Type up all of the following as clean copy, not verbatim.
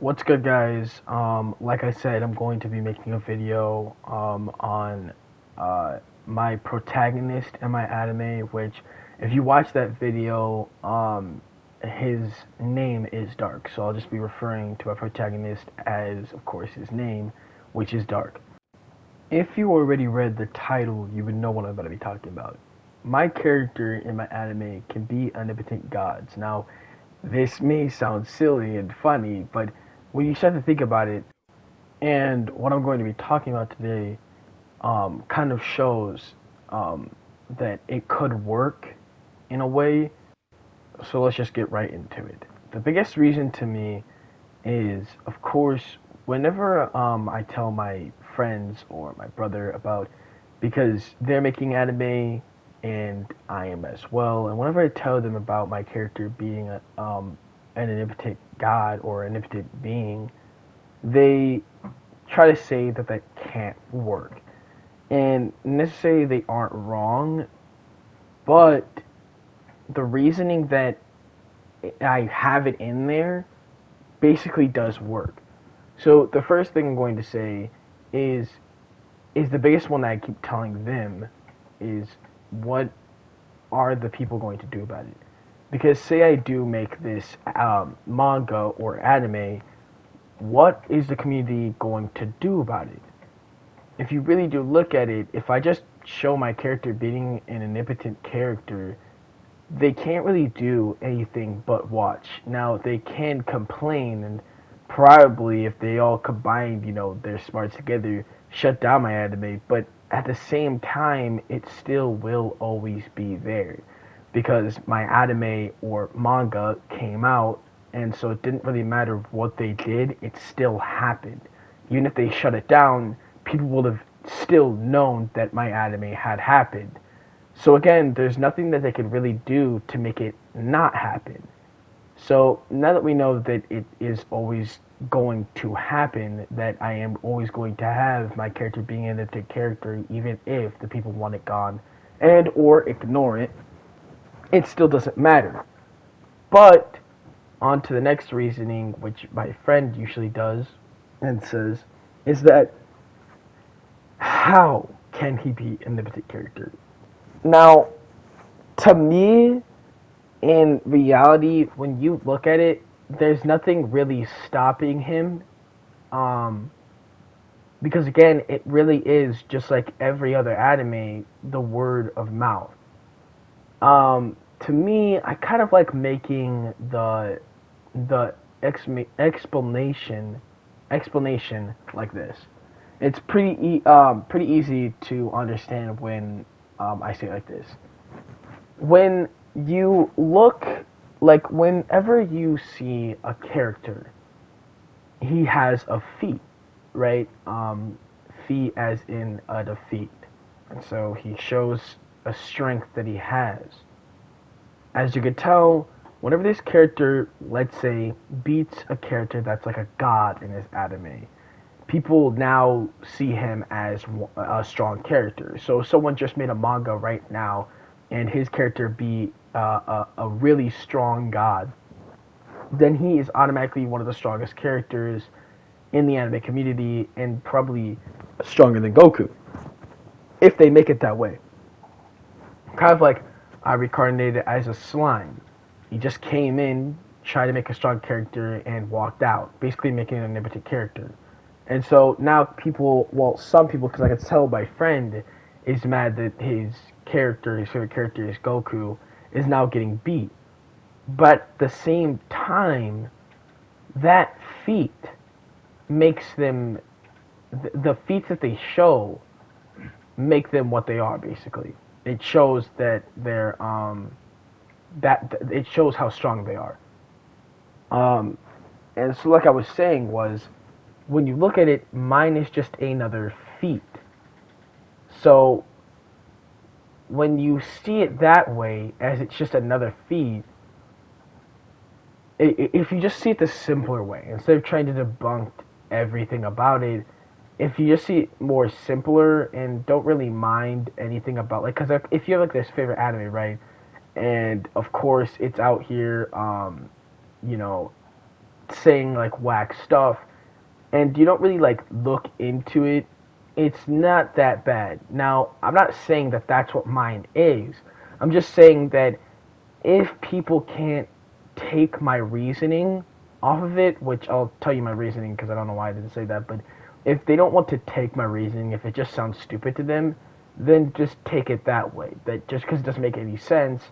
What's good, guys? Like I said, I'm going to be making a video on my protagonist in my anime, which, if you watch that video, his name is Dark. So I'll just be referring to my protagonist as, of course, his name, which is Dark. If you already read the title, you would know what I'm going to be talking about. My character in my anime can be omnipotent gods. Now, this may sound silly and funny, but when you start to think about it, and what I'm going to be talking about today kind of shows that it could work in a way. So let's just get right into it. The biggest reason to me is, of course, whenever I tell my friends or my brother about, because they're making anime and I am as well, and whenever I tell them about my character being an omnipotent god or an omnipotent being, they try to say that that can't work. And necessarily they aren't wrong, but the reasoning that I have it in there basically does work. So the first thing I'm going to say is is the biggest one that I keep telling them is, what are the people going to do about it? Because say I do make this manga or anime, what is the community going to do about it? If you really do look at it, if I just show my character being an omnipotent character, they can't really do anything but watch. Now they can complain and probably, if they all combined, their smarts together, shut down my anime. But at the same time, it still will always be there because my anime or manga came out, and so it didn't really matter what they did. It still happened. Even if they shut it down, people would have still known that my anime had happened. So again, there's nothing that they could really do to make it not happen. So now that we know that it is always going to happen, that I am always going to have my character being an addicted character, even if the people want it gone and or ignore it, it still doesn't matter. But on to the next reasoning, which my friend usually does and says, is that how can he be an omnipotent character? Now, to me, in reality, when you look at it, there's nothing really stopping him. Um, because again, it really is just like every other anime, the word of mouth. To me, I kind of like making the explanation like this. It's pretty easy to understand when I say it like this. When you look, like whenever you see a character, he has a feat, right? Feat as in a defeat, and so he shows a strength that he has. As you could tell, whenever this character, let's say, beats a character that's like a god in his anime, people now see him as a strong character. So if someone just made a manga right now, and his character be a really strong god, then he is automatically one of the strongest characters in the anime community, and probably stronger than Goku, if they make it that way. Kind of like I reincarnated as a slime. He just came in, tried to make a strong character, and walked out, basically making an omnipotent character. And so now people, well, some people, because I can tell my friend is mad that his favorite character is Goku, is now getting beat. But at the same time, that feat makes them, the feats that they show make them what they are, basically. It shows that they're, it shows how strong they are. Um, and so like I was saying was, when you look at it, mine is just another feat. So when you see it that way, as it's just another feat, if you just see it the simpler way, instead of trying to debunk everything about it, if you just see it more simpler and don't really mind anything about, like, because if you have like this favorite anime, right, and of course it's out here, you know, saying like whack stuff, and you don't really like look into it, it's not that bad. Now, I'm not saying that that's what mine is. I'm just saying that if people can't take my reasoning off of it, which I'll tell you my reasoning because I don't know why I didn't say that, but if they don't want to take my reasoning, if it just sounds stupid to them, then just take it that way. That just because it doesn't make any sense,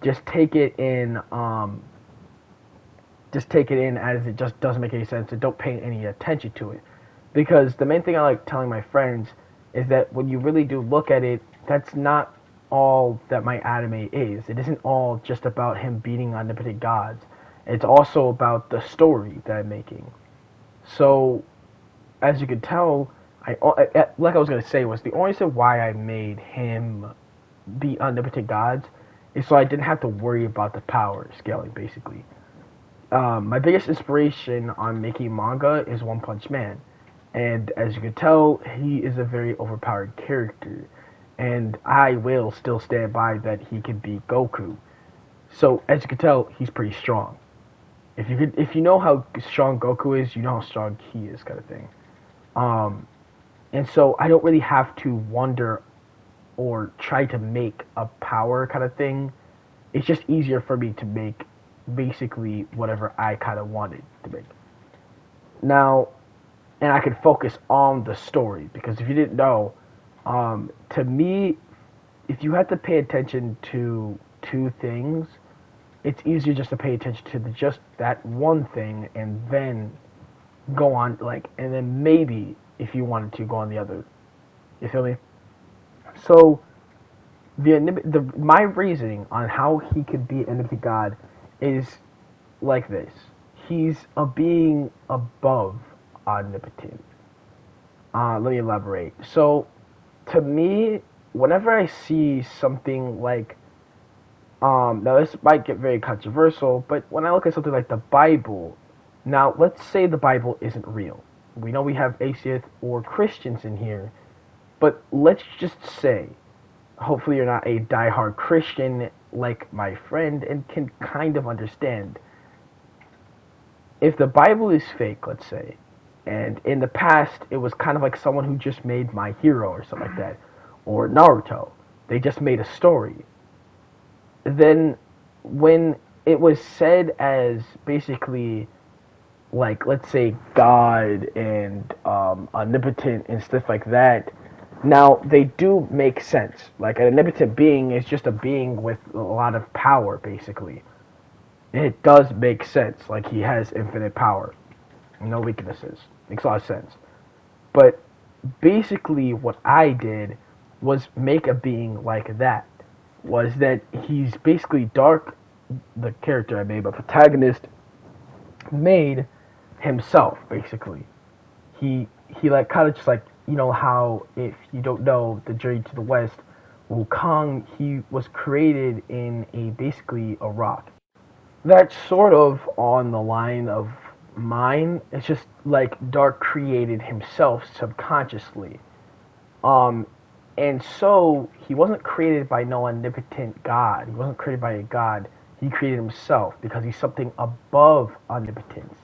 just take it in. Just take it in as it just doesn't make any sense, and don't pay any attention to it. Because the main thing I like telling my friends is that when you really do look at it, that's not all that my anime is. It isn't all just about him beating omnipotent gods. It's also about the story that I'm making. So, as you can tell, like I was gonna say, was the only reason why I made him beat omnipotent gods is so I didn't have to worry about the power scaling, basically. My biggest inspiration on making manga is One Punch Man. And as you can tell, he is a very overpowered character. And I will still stand by that he can beat Goku. So as you can tell, he's pretty strong. If you know how strong Goku is, you know how strong he is, kind of thing. And so I don't really have to wonder or try to make a power kind of thing. It's just easier for me to make basically whatever I kind of wanted to make. Now, and I could focus on the story, because if you didn't know, to me, if you have to pay attention to two things, it's easier just to pay attention to just that one thing and then go on, like, and then maybe if you wanted to go on the other. You feel me? So my reasoning on how he could be an omnipotent god is like this. He's a being above omnipotent. Let me elaborate. So, to me, whenever I see something like, now this might get very controversial, but when I look at something like the Bible, now let's say the Bible isn't real. We know we have atheists or Christians in here, but let's just say, hopefully you're not a diehard Christian like my friend and can kind of understand. If the Bible is fake, let's say, and in the past it was kind of like someone who just made My Hero or something like that, or Naruto, they just made a story, then when it was said as basically like, let's say, God and omnipotent and stuff like that, now they do make sense. Like, an omnipotent being is just a being with a lot of power, basically. It does make sense. Like, he has infinite power, no weaknesses. Makes a lot of sense. But basically, what I did was make a being like that. Was that he's basically Dark, the character I made, but protagonist made himself, basically. He like kind of just like, you know how, if you don't know the Journey to the West, Wukong, he was created in basically a rock. That's sort of on the line of mine. It's just like Dark created himself subconsciously. Um, and so he wasn't created by no omnipotent God. He wasn't created by a God. He created himself because he's something above omnipotence.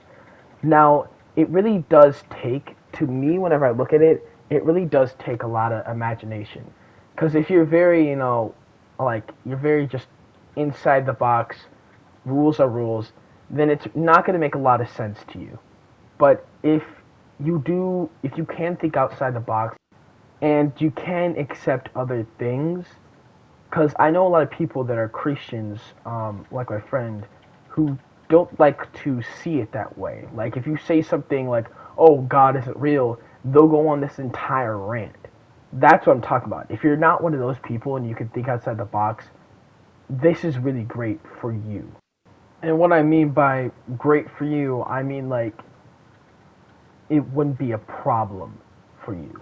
Now, it really does take, to me, whenever I look at it, it really does take a lot of imagination. Because if you're very, like, you're very just inside the box, rules are rules, then it's not going to make a lot of sense to you. But if you can think outside the box, and you can accept other things, because I know a lot of people that are Christians, like my friend, who don't like to see it that way. Like, if you say something like, oh, God isn't real, they'll go on this entire rant. That's what I'm talking about. If you're not one of those people and you can think outside the box, this is really great for you. And what I mean by great for you, I mean like, it wouldn't be a problem for you.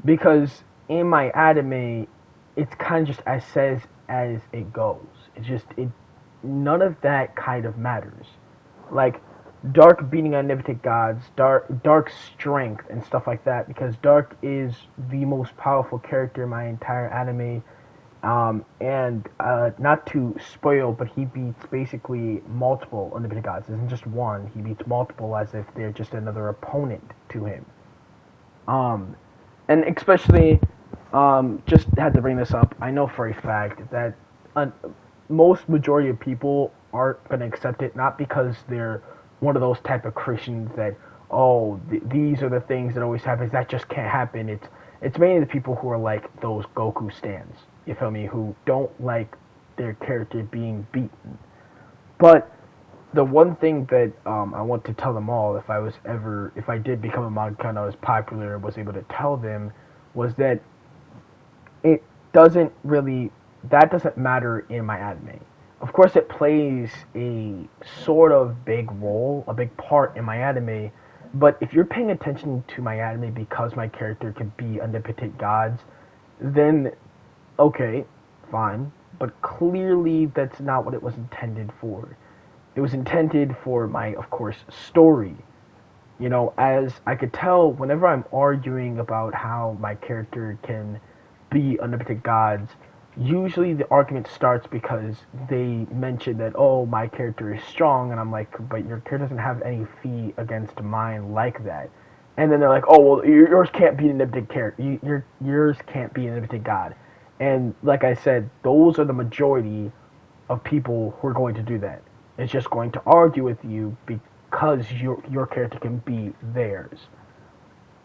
Because in my anime, it's kind of just as says as it goes. It's just, none of that kind of matters. Like, Dark beating omnipotent gods, Dark's strength and stuff like that, because Dark is the most powerful character in my entire anime. And not to spoil, but he beats basically multiple omnipotent gods. It isn't just one. He beats multiple as if they're just another opponent to him. Um, and especially, just had to bring this up. I know for a fact that uh, most majority of people aren't going to accept it, not because they're one of those type of Christians that, oh, these are the things that always happens. That just can't happen. It's mainly the people who are like those Goku stans. You feel me? Who don't like their character being beaten. But the one thing that I want to tell them all, if I did become a mangaka and I was popular and was able to tell them, was that it doesn't really, that doesn't matter in my anime. Of course, it plays a sort of big role, a big part in my anime, but if you're paying attention to my anime because my character can be omnipotent gods, then okay, fine. But clearly, that's not what it was intended for. It was intended for my, of course, story. You know, as I could tell, whenever I'm arguing about how my character can be omnipotent gods, usually the argument starts because they mention that, oh, my character is strong, and I'm like, but your character doesn't have any fee against mine like that. And then they're like, oh, well, yours can't be an omnipotent character. Yours can't be an omnipotent god. And like I said, those are the majority of people who are going to do that. It's just going to argue with you because your character can be theirs.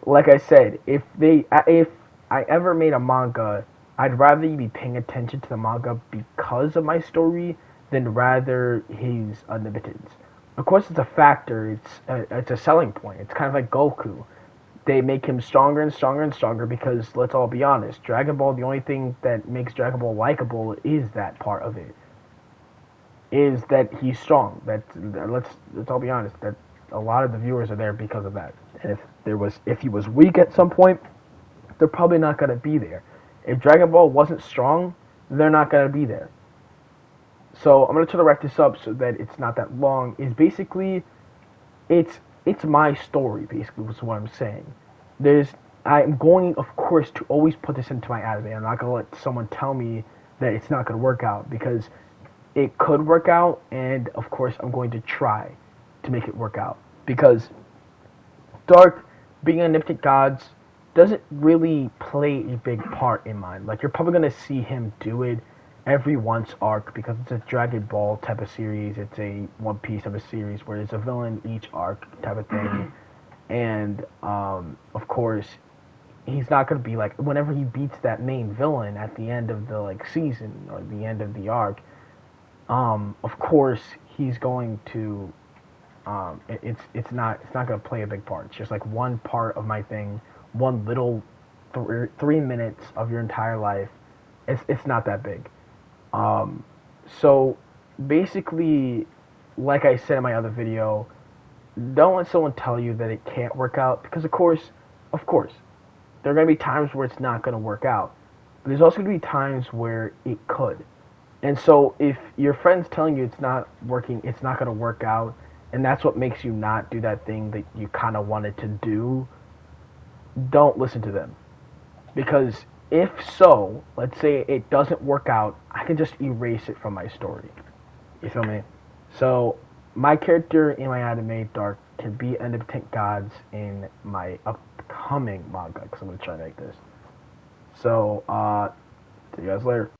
Like I said, if I ever made a manga, I'd rather you be paying attention to the manga because of my story than rather his omnipotence. Of course, it's a factor. It's a selling point. It's kind of like Goku. They make him stronger and stronger and stronger because let's all be honest, Dragon Ball. The only thing that makes Dragon Ball likable is that part of it. Is that he's strong. Let's all be honest. That a lot of the viewers are there because of that. And if he was weak at some point, they're probably not gonna be there. If Dragon Ball wasn't strong, they're not gonna be there. So I'm gonna try to wrap this up so that it's not that long. Is basically it's my story. Basically, is what I'm saying. There's I'm going, of course, to always put this into my anime. I'm not gonna let someone tell me that it's not gonna work out because it could work out, and of course, I'm going to try to make it work out because Dark being omnipotent gods doesn't really play a big part in mine. Like you're probably gonna see him do it every once arc because it's a Dragon Ball type of series. It's a One Piece type of series where there's a villain each arc type of thing, and of course he's not gonna be like whenever he beats that main villain at the end of the like season or the end of the arc. Of course he's going to it's not gonna play a big part. It's just like one part of my thing, one little 3 minutes of your entire life. It's not that big. Um, so basically, like I said in my other video, don't let someone tell you that it can't work out because of course, there are gonna be times where it's not gonna work out, but there's also gonna be times where it could. And so if your friend's telling you it's not working, it's not gonna work out, and that's what makes you not do that thing that you kind of wanted to do, don't listen to them. Because if so, let's say it doesn't work out, I can just erase it from my story. You feel me? So my character in my anime Dark can be omnipotent gods in my upcoming manga because I'm gonna try to make this. So see you guys later.